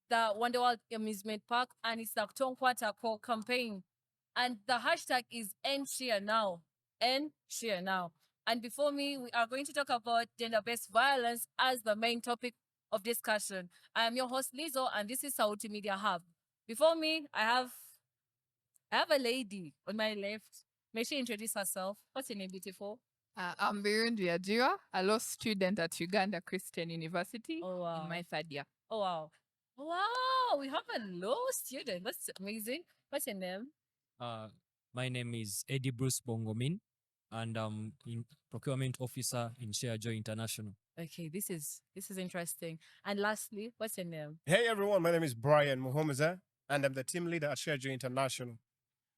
the Wonderworld Amusement Park, and it's the Tonkwatako campaign. And the hashtag is End Share Now. End Share Now. And before me, we are going to talk about gender-based violence as the main topic of discussion. I am your host, Lizzo, and this is Sautiplus Media Hub. Before me, I have a lady on my left. May she introduce herself? What's your name, beautiful? I'm Birundu Yajira, a law student at Uganda Christian University Oh, wow. in my third year. Oh, wow. Wow, we have a law student. That's amazing. What's your name? My name is Eddie Bruce Bongomin, and I'm in procurement officer in Share Joy International. Okay, this is interesting. And lastly, what's your name? Hey everyone, my name is Brian Muhomaza, and I'm the team leader at Share Joy International.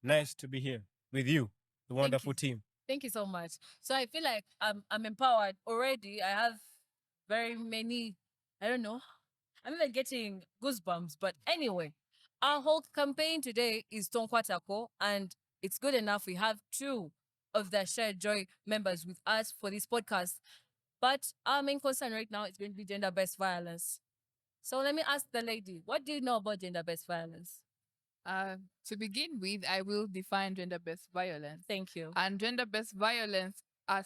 Nice to be here with you, the wonderful team. Thank you so much. So I feel like I'm empowered already. I have very many, I don't know, I'm even getting goosebumps. But anyway, our whole campaign today is Tonkwatako, and it's good enough we have two of the Shared Joy members with us for this podcast. But our main concern right now is going to be gender-based violence. So let me ask the lady, what do you know about gender-based violence? To begin with, I will define gender-based violence. Thank you. And gender-based violence are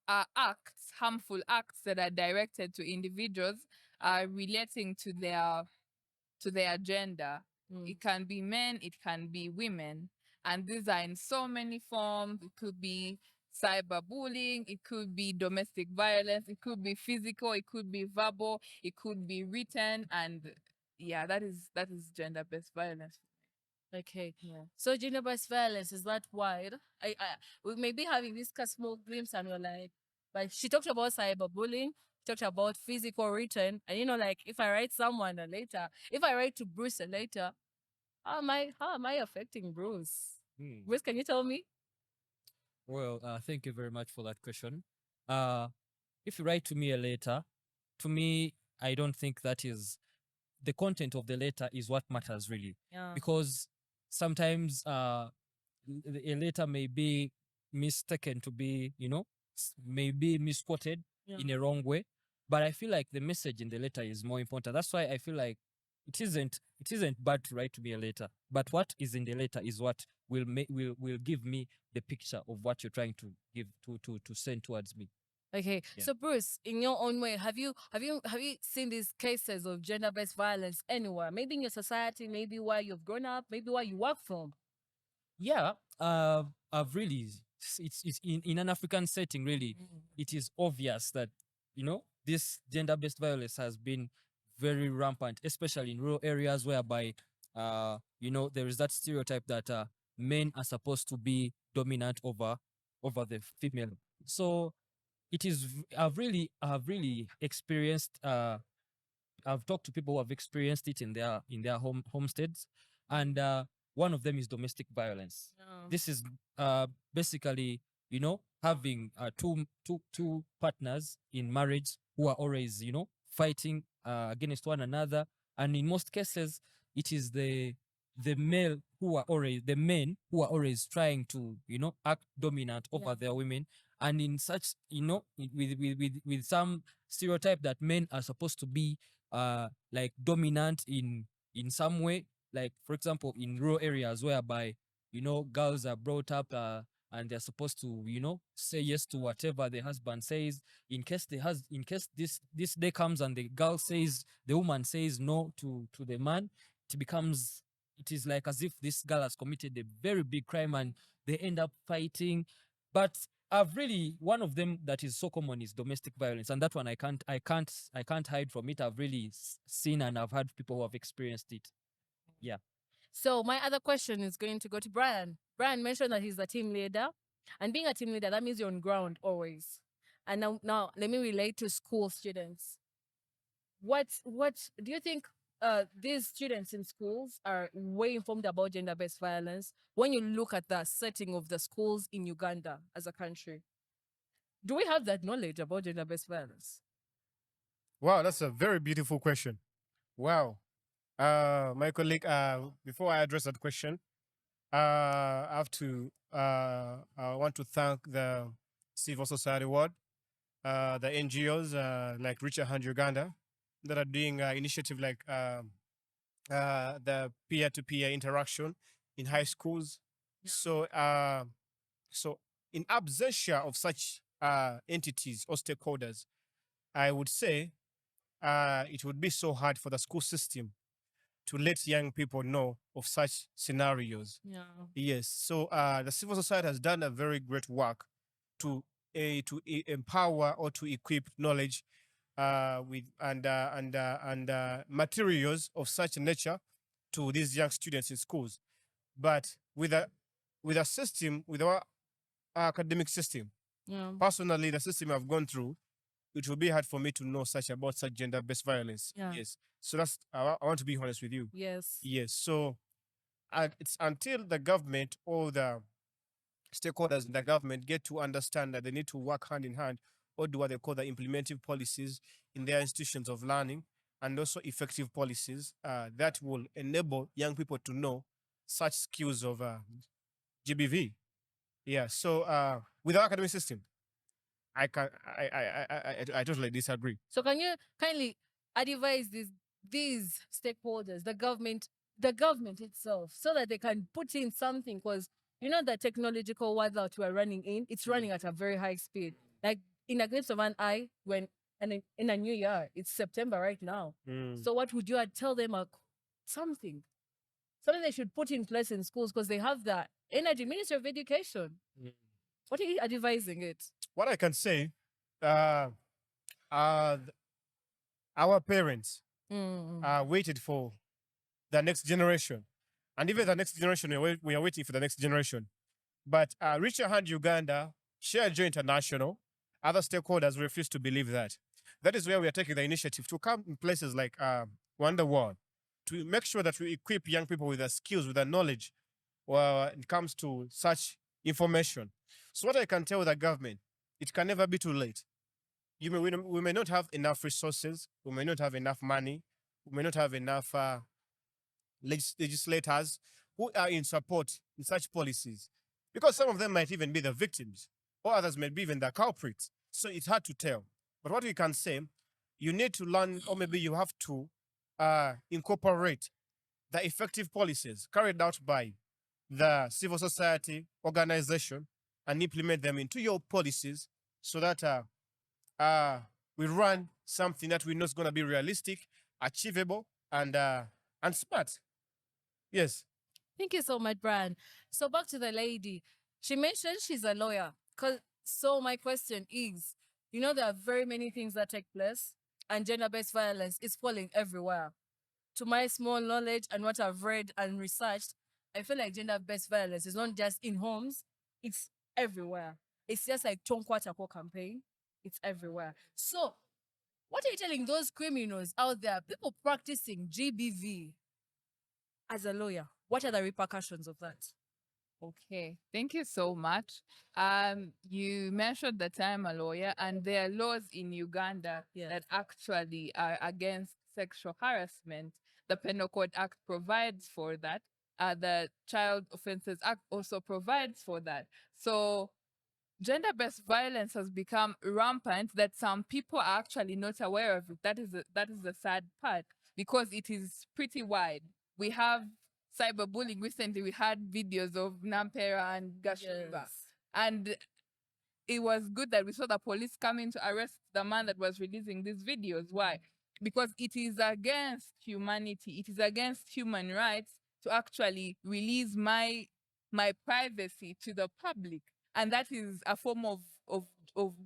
acts, harmful acts that are directed to individuals relating to their gender. It can be men, it can be women. And these are in so many forms. It could be cyberbullying, it could be domestic violence, it could be physical, it could be verbal, it could be written, and yeah, that is gender-based violence. Okay. Yeah. So gender-based violence is that wide? We may be having this small glimpse, and we're like she talked about cyberbullying, talked about physical written, and like if I write someone later, if I write to Bruce later, how am I affecting Bruce? Bruce, can you tell me? Well, thank you very much for that question. If you write to me a letter, to me, I don't think that is the content of the letter is what matters really, because sometimes a letter may be mistaken to be, may be misquoted in a wrong way. But I feel like the message in the letter is more important. That's why I feel like it isn't bad to write to me a letter, but what is in the letter is what will give me the picture of what you're trying to give to send towards me. Okay. Yeah. So Bruce, in your own way, have you seen these cases of gender-based violence anywhere? Maybe in your society, maybe where you've grown up, maybe where you work from? Yeah. I've really it's in an African setting really. It is obvious that this gender-based violence has been very rampant, especially in rural areas whereby there is that stereotype that men are supposed to be dominant over the female. So it is I've really experienced I've talked to people who have experienced it in their homesteads, and one of them is domestic violence. This is basically having two partners in marriage who are always fighting against one another, and in most cases it is the men who are always trying to act dominant over their women, and in such with some stereotype that men are supposed to be like dominant in some way, like for example in rural areas whereby girls are brought up and they're supposed to say yes to whatever the husband says. In case this day comes and the woman says no to the man, it is like as if this girl has committed a very big crime and they end up fighting. But one of them that is so common is domestic violence, and that one I can't hide from it. I've really seen and I've had people who have experienced it. Yeah. So my other question is going to go to Brian. Brian mentioned that he's a team leader, and being a team leader, that means you're on ground always. And now let me relate to school students. What do you think these students in schools are way informed about gender-based violence when you look at the setting of the schools in Uganda as a country? Do we have that knowledge about gender-based violence? Wow, that's a very beautiful question. Wow. My colleague, before I address that question, I want to thank the civil society world, the NGOs like Reach A Hand Uganda that are doing initiative like the peer-to-peer interaction in high schools. So, so in absentia of such entities or stakeholders, I would say it would be so hard for the school system to let young people know of such scenarios. Yeah. Yes. So the civil society has done a very great work to empower or to equip knowledge with and materials of such nature to these young students in schools. But with a system, with our academic system, Yeah. personally, the system I've gone through, it will be hard for me to know such about such gender-based violence. Yeah. Yes. So that's I want to be honest with you. Yes. Yes. So it's until the government or the stakeholders in the government get to understand that they need to work hand in hand or do what they call the implementing policies in their institutions of learning and also effective policies that will enable young people to know such skills of GBV. Yeah. So with our academic system, I can I totally disagree. So can you kindly advise these stakeholders, the government itself, so that they can put in something? Because you know the technological world that we're running in, it's running at a very high speed. Like in a glimpse of an eye, when and in a new year, it's September right now. So what would you tell them? Something, something they should put in place in schools because they have the energy. Ministry of Education. What are you advising it? What I can say, uh, uh, our parents waited for the next generation, and even the next generation, we are waiting for the next generation. But Reach A Hand Uganda, Share Joy International, other stakeholders refuse to believe that. That is where we are taking the initiative to come in places like Wonderworld to make sure that we equip young people with the skills, with the knowledge when it comes to such information. So what I can tell the government, it can never be too late. We may not have enough resources, we may not have enough money, we may not have enough legislators who are in support in such policies, because some of them might even be the victims, or others may be even the culprits. So it's hard to tell. But what we can say, you need to learn, or maybe you have to incorporate the effective policies carried out by the civil society organization and implement them into your policies so that we run something that we know is going to be realistic, achievable, and smart. Yes. Thank you so much, Brian. So back to the lady. She mentioned she's a lawyer. So my question is, you know, there are very many things that take place, and gender-based violence is falling everywhere. To my small knowledge and what I've read and researched, I feel like gender-based violence is not just in homes, it's everywhere. It's just like Tonkwa Tako campaign. It's everywhere. So what are you telling those criminals out there, people practicing GBV as a lawyer? What are the repercussions of that? Okay, thank you so much. You mentioned that I'm a lawyer, and there are laws in Uganda Yes. that actually are against sexual harassment. The Penal Code Act provides for that. The Child Offences Act also provides for that. So gender-based violence has become rampant that some people are actually not aware of it. That is the sad part, because it is pretty wide. We have cyberbullying. Recently, we had videos of Nampera and Gashiba. Yes. And it was good that we saw the police coming to arrest the man that was releasing these videos. Why? Because it is against humanity. It is against human rights to actually release my privacy to the public. And that is a form of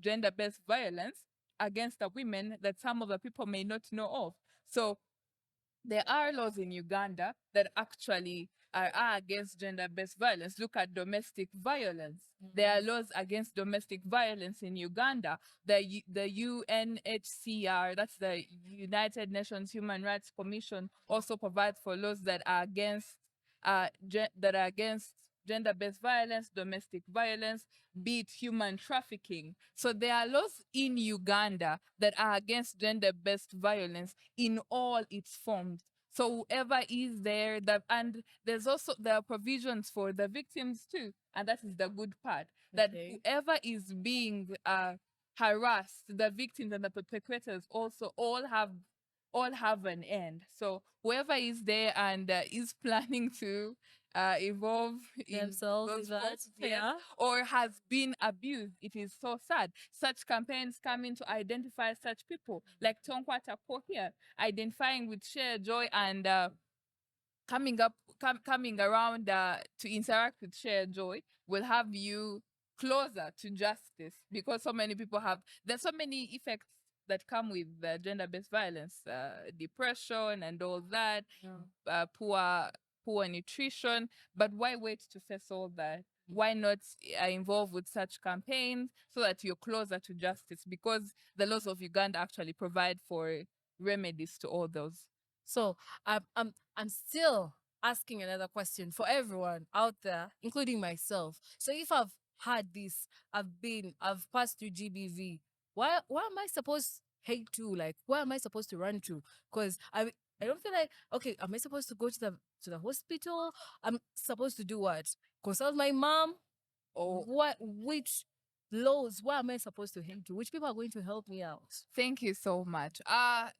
gender-based violence against the women that some of the people may not know of. So there are laws in Uganda that actually are against gender-based violence. Look at domestic violence. There are laws against domestic violence in Uganda. The UNHCR, that's the United Nations Human Rights Commission, also provides for laws that are against gender-based violence, domestic violence, be it human trafficking. So there are laws in Uganda that are against gender-based violence in all its forms. So whoever is there, and there are provisions for the victims too, and that is the good part. That Okay. whoever is being harassed, the victims and the perpetrators all all have an end. So whoever is there and is planning to evolve in Themselves those with that, forms, yes, yeah. or has been abused, it is so sad. Such campaigns come in to identify such people, like Tonkwata Po here, identifying with Share Joy and coming around to interact with Share Joy will have you closer to justice, because so many people have, there's so many effects that come with gender-based violence, depression and all that, poor nutrition. But why wait to face all that? Why not involve with such campaigns so that you're closer to justice? Because the laws of Uganda actually provide for remedies to all those. So I'm still asking another question for everyone out there, including myself. So if I've had this, I've passed through GBV, why am I supposed hate to, like, where am I supposed to run to? Because I don't feel like, okay, am I supposed to go to the hospital? I'm supposed to do what? Consult my mom? Or what, which laws, where am I supposed to hate to? Which people are going to help me out? Thank you so much.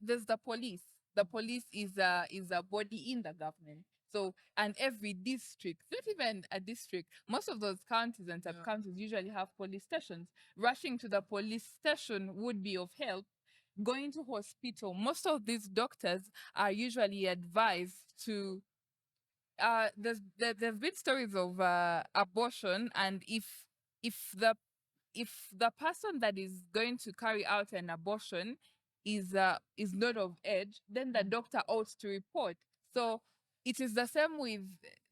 There's the police. The police is a body in the government. So, and every district, not even a district, most of those counties and sub-counties usually have police stations. Rushing to the police station would be of help. Going to hospital, most of these doctors are usually advised to there's been stories of abortion, and if the if the person that is going to carry out an abortion is not of age, then the doctor ought to report. So it is the same with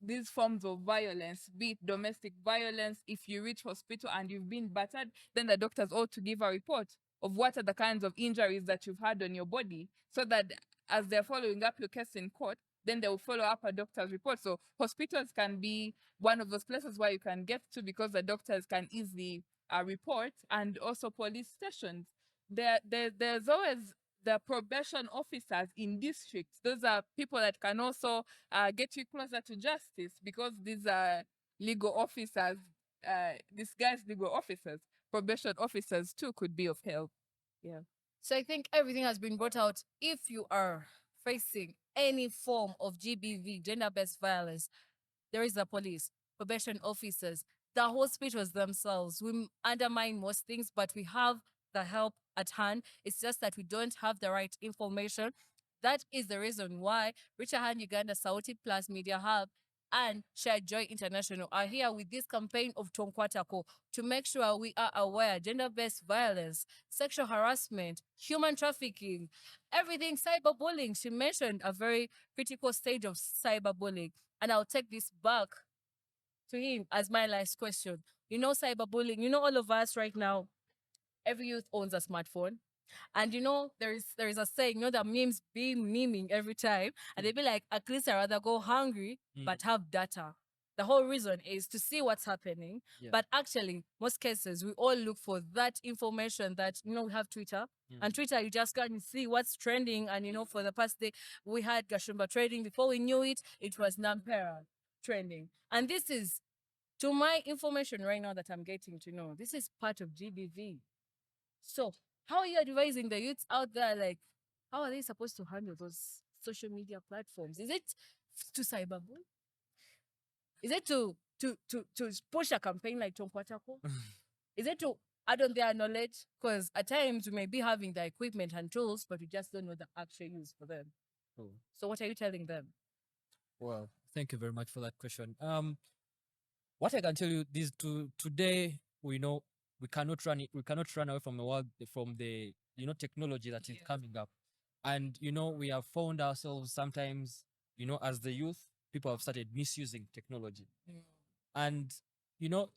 these forms of violence, be it domestic violence. If you reach hospital and you've been battered, then the doctors ought to give a report of what are the kinds of injuries that you've had on your body, so that as they're following up your case in court, then they will follow up a doctor's report. So hospitals can be one of those places where you can get to, because the doctors can easily report, and also police stations. There's always the probation officers in districts. Those are people that can also get you closer to justice, because these are legal officers, disguised legal officers. Probation officers too could be of help. Yeah. So I think everything has been brought out. If you are facing any form of GBV, gender-based violence, there is the police, probation officers, the hospitals themselves. We undermine most things, but we have the help at hand. It's just that we don't have the right information. That is the reason why Reach A Hand Uganda, Sautiplus Media Hub, and Share Joy International are here with this campaign of Tonkwatako to make sure we are aware gender-based violence, sexual harassment, human trafficking, everything, cyberbullying. She mentioned a very critical stage of cyberbullying. And I'll take this back to him as my last question. You know, cyberbullying, you know, all of us right now, every youth owns a smartphone. And you know, there is a saying, you know, that memes be memeing every time. And they be like, at least I'd rather go hungry, but have data. The whole reason is to see what's happening. Yeah. But actually, most cases, we all look for that information that, you know, we have Twitter. And Twitter, you just can see what's trending. And, you know, for the past day, we had Gashumba trading. Before we knew it, it was Nampera trending. And this is, to my information right now that I'm getting to know, this is part of GBV. So how are you advising the youths out there? Like, how are they supposed to handle those social media platforms? Is it to cyberbully? Is it to push a campaign like Tonkwatako? Is it to add on their knowledge? Because at times we may be having the equipment and tools, but we just don't know the actual use for them. Oh. So what are you telling them? Well, thank you very much for that question. What I can tell you is today we know we cannot run away from the world, from the technology that is coming up. And we have found ourselves sometimes, as the youth, people have started misusing technology. And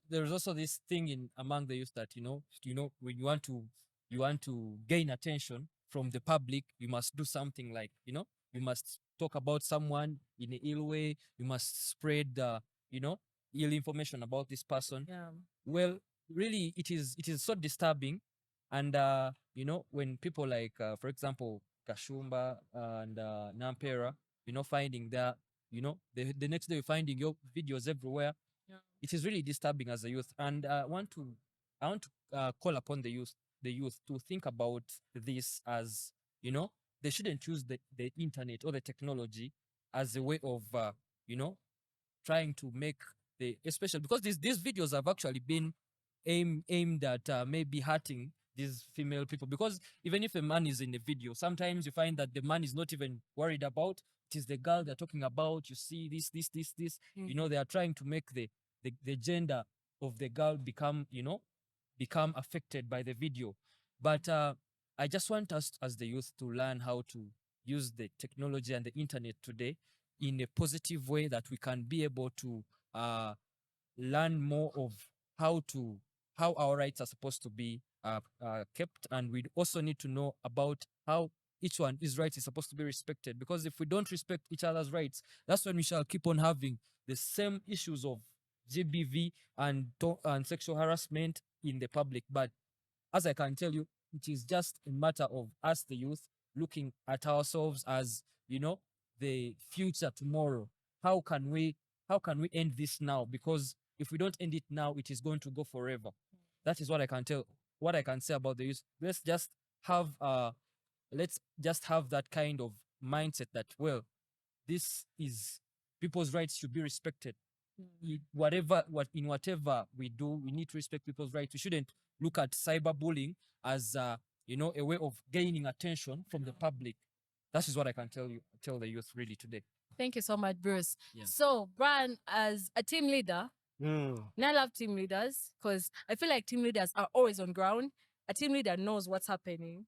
there's also this thing among the youth that when you want to gain attention from the public, you must do something like you must talk about someone in an ill way. You must spread ill information about this person. Yeah. Well, really, it is so disturbing. And when people like for example Kashumba and Nampera, finding that the next day you're finding your videos everywhere. It is really disturbing as a youth. And I want to call upon the youth to think about this as they shouldn't use the internet or the technology as a way of trying to make especially because these videos have actually been aimed at maybe hurting these female people, because even if a man is in the video, sometimes you find that the man is not even worried about it is the girl they're talking about. You see this, they are trying to make the gender of the girl become affected by the video. But I just want us as the youth to learn how to use the technology and the internet today in a positive way, that we can be able to learn more of how our rights are supposed to be kept, and we also need to know about how each one his rights is supposed to be respected. Because if we don't respect each other's rights, that's when we shall keep on having the same issues of GBV and sexual harassment in the public. But as I can tell you, it is just a matter of us, the youth, looking at ourselves as the future tomorrow. How can we end this now? Because if we don't end it now, it is going to go forever. That is what I can tell. What I can say about the youth. Let's just have that kind of mindset that, well, this is people's rights should be respected. In whatever we do, we need to respect people's rights. We shouldn't look at cyberbullying as a way of gaining attention from the public. That is what I can tell the youth really today. Thank you so much, Bruce. Yeah. So, Brian, as a team leader, and I love team leaders because I feel like team leaders are always on ground. A team leader knows what's happening.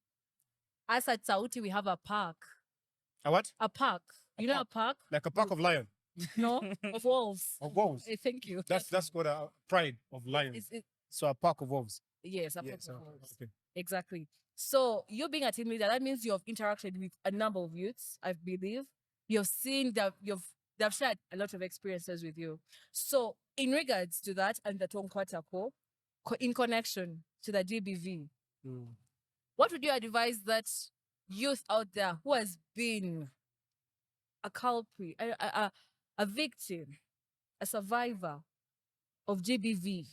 As at Sauti, we have a park. A what? A park. A park? Like a pack of lion. No, of wolves. Of wolves. Thank you. That's called a pride of lions. So a pack of wolves. Yes, a pack of wolves. Okay. Exactly. So you being a team leader, that means you have interacted with a number of youths, I believe. You've seen that they've shared a lot of experiences with you. So in regards to that and the Tonkwatako, in connection to the GBV, what would you advise that youth out there who has been a culprit, a victim, a survivor of GBV?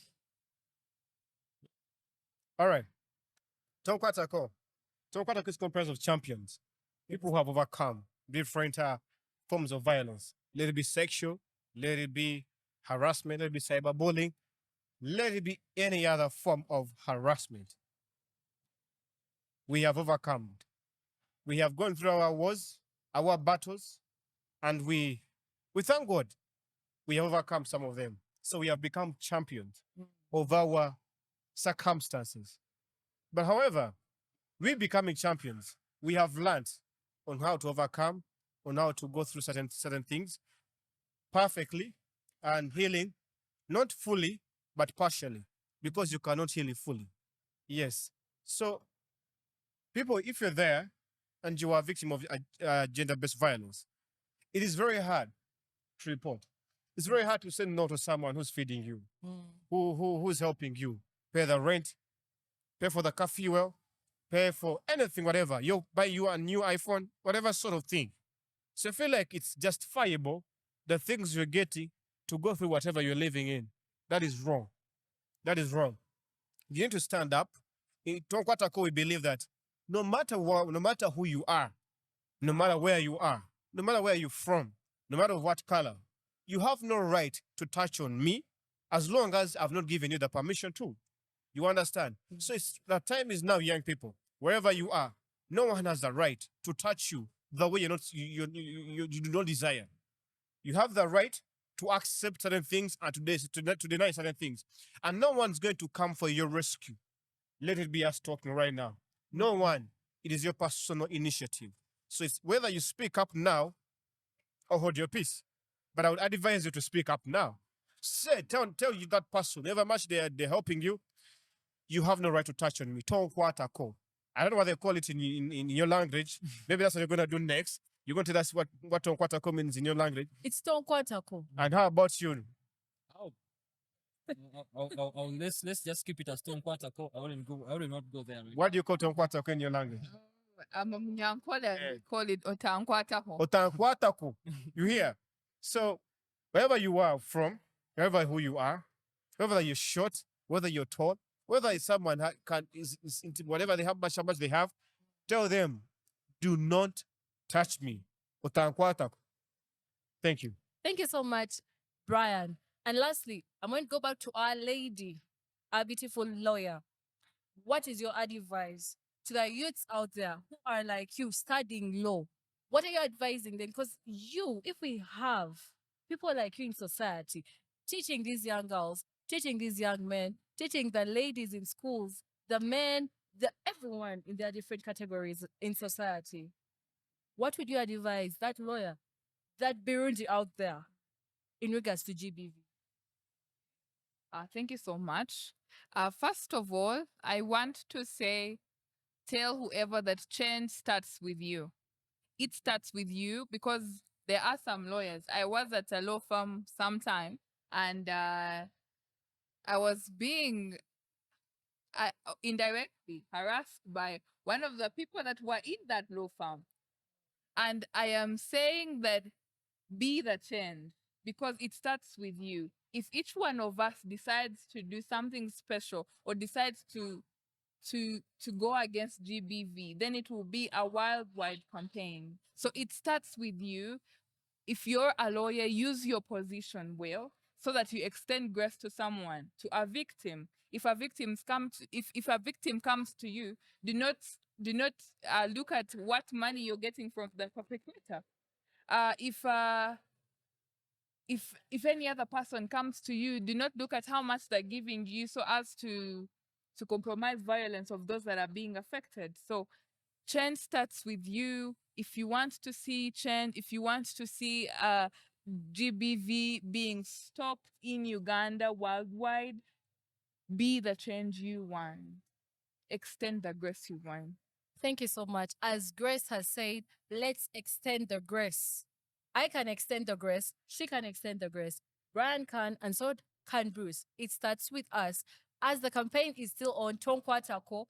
All right. Tonkwatako is comprised of champions, people who have overcome different forms of violence. Let it be sexual, let it be harassment, let it be cyberbullying, let it be any other form of harassment. We have overcome. We have gone through our wars, our battles, and we thank God we have overcome some of them. So we have become champions of our circumstances. But however, we becoming champions, we have learned on how to overcome, on how to go through certain things perfectly, and healing, not fully, but partially, because you cannot heal it fully. Yes. So, people, if you're there and you are a victim of gender-based violence, it is very hard to report. It's very hard to say no to someone who's feeding you, who's helping you pay the rent, pay for the car fuel, pay for anything, whatever. You buy you a new iPhone, whatever sort of thing. So I feel like it's justifiable, the things you're getting, to go through whatever you're living in. That is wrong. That is wrong. You need to stand up. In Tonkwatako, we believe that no matter what, no matter who you are, no matter where you are, no matter where you're from, no matter what color, you have no right to touch on me as long as I've not given you the permission to. You understand? So the time is now, young people. Wherever you are, no one has the right to touch you the way you do not desire. You have the right to accept certain things and to deny certain things. And no one's going to come for your rescue. Let it be us talking right now. No one. It is your personal initiative. So it's whether you speak up now or hold your peace. But I would advise you to speak up now. Tell you that person, however much they're helping you, you have no right to touch on me. Tonkwatako. I don't know what they call it in your language. Maybe that's what you're going to do next. You're going to tell us what Tonkwatako means in your language. It's Tonkwatako. And how about you? Let's just keep it as Tonkwatako. I will not go there. What do you call Tonkwatako in your language? I'm a Munyankole, call it Otankwatako. Otankwatako. You hear? So, wherever you are from, wherever who you are, whether you're short, whether you're tall, whether it's someone is whatever they have, much how much they have, tell them Do not touch me. Otankwatako. Thank you. Thank you so much, Brian. And lastly, I'm going to go back to our lady, our beautiful lawyer. What is your advice to the youths out there who are like you studying law? What are you advising them? Because if we have people like you in society teaching these young girls, teaching these young men, teaching the ladies in schools, the men, everyone in their different categories in society, what would you advise that lawyer, that Burundi out there in regards to GBV? Thank you so much. First of all, I want to say, tell whoever that change starts with you. It starts with you because there are some lawyers. I was at a law firm sometime, and I was being indirectly harassed by one of the people that were in that law firm. And I am saying that be the change because it starts with you. If each one of us decides to do something special or decides to go against GBV, then it will be a worldwide campaign. So it starts with you. If you're a lawyer, use your position well so that you extend grace to someone, to a victim. If a victim comes to you, do not look at what money you're getting from the perpetrator. If any other person comes to you, do not look at how much they're giving you so as to compromise violence of those that are being affected. So change starts with you. If you want to see change, if you want to see GBV being stopped in Uganda worldwide, be the change you want. Extend the grace you want. Thank you so much. As Grace has said, let's extend the grace. I can extend the grace. She can extend the grace. Brian can, and so can Bruce. It starts with us. As the campaign is still on, Tonkwatako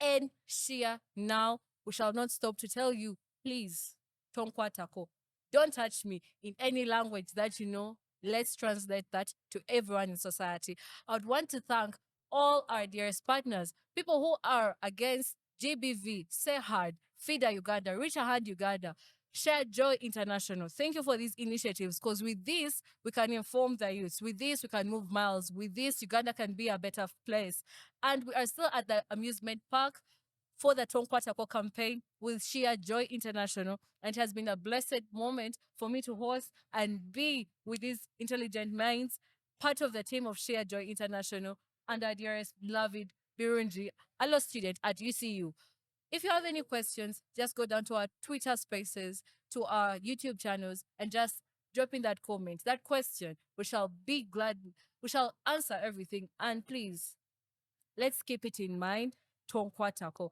and Shia now, we shall not stop to tell you, please, Tonkwatako, don't touch me in any language that you know. Let's translate that to everyone in society. I would want to thank all our dearest partners, people who are against GBV, Say Hard, FIDA Uganda, Reach A Hand Uganda, Share Joy International. Thank you for these initiatives because with this, we can inform the youth. With this, we can move miles. With this, Uganda can be a better place. And we are still at the amusement park for the Tonkwatako campaign with Share Joy International. And it has been a blessed moment for me to host and be with these intelligent minds, part of the team of Share Joy International, and our dearest beloved Birunji, a law student at UCU. If you have any questions, just go down to our Twitter spaces, to our YouTube channels, and just drop in that comment, that question. We shall be glad, we shall answer everything. And please, let's keep it in mind. Tonkwatako.